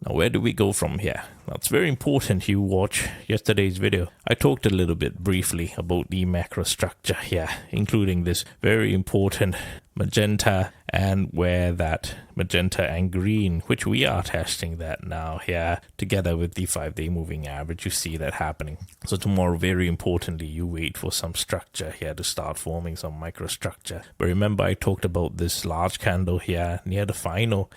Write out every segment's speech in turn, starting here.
Now, where do we go from here? Now, it's very important you watch yesterday's video. I talked a little bit briefly about the macro structure here, including this very important magenta and where that magenta and green, which we are testing that now here together with the 5-day moving average. You see that happening. So tomorrow, very importantly, you wait for some structure here to start forming some microstructure. But remember, I talked about this large candle here near the final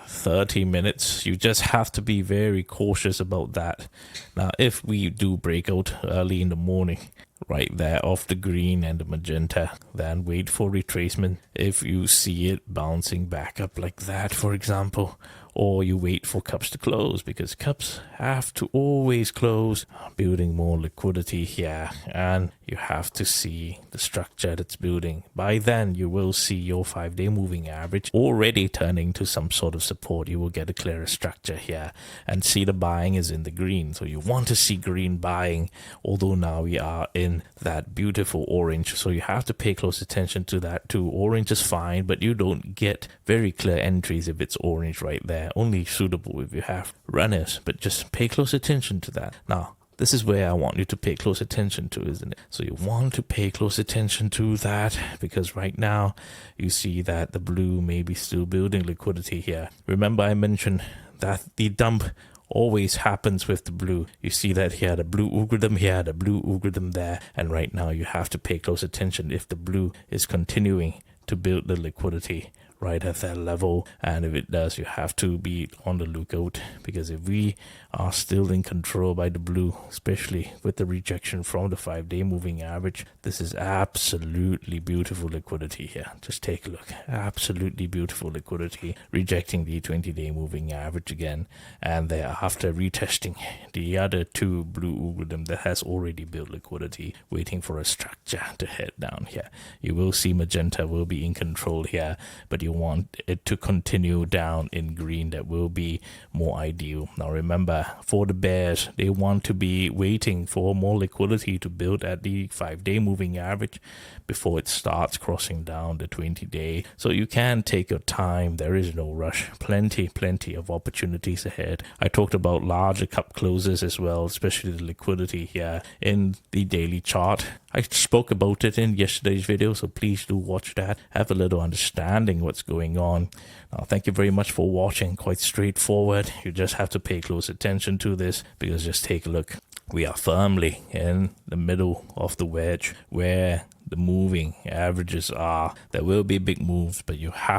30 minutes. You just have to be very cautious about that. Now, if we do break out early in the morning, right there off the green and the magenta, then wait for retracement. If you see it bouncing back up like that, for example, or you wait for cups to close, because cups have to always close, building more liquidity here, and you have to see the structure that's building. By then you will see your 5-day moving average already turning to some sort of support. You will get a clearer structure here and see the buying is in the green. So you want to see green buying, although now we are in that beautiful orange, so you have to pay close attention to that too. Orange is fine, but you don't get very clear entries if it's orange right there. Only suitable if you have runners, but just pay close attention to that. Now, this is where I want you to pay close attention to, isn't it? So you want to pay close attention to that, because right now you see that the blue may be still building liquidity here. Remember, I mentioned that the dump always happens with the blue. You see that here, the blue algorithm here, the blue algorithm there, and right now you have to pay close attention if the blue is continuing to build the liquidity right at that level. And if it does, you have to be on the lookout, because if we are still in control by the blue, especially with the rejection from the 5-day moving average, this is absolutely beautiful liquidity here. Just take a look. Absolutely beautiful liquidity, rejecting the 20-day moving average again, and thereafter retesting the other two blue algorithm that has already built liquidity, waiting for a structure to head down here. You will see magenta will be in control here, but you want it to continue down in green. That will be more ideal. Now remember, for the bears, they want to be waiting for more liquidity to build at the 5-day moving average before it starts crossing down the 20-day. So you can take your time. There is no rush. Plenty of opportunities ahead. I talked about larger cup closes as well, especially the liquidity here in the daily chart. I spoke about it in yesterday's video, so please do watch that. Have a little understanding what's going on. Now, thank you very much for watching. Quite straightforward. You just have to pay close attention to this, because just take a look. We are firmly in the middle of the wedge where the moving averages are. There will be big moves, but you have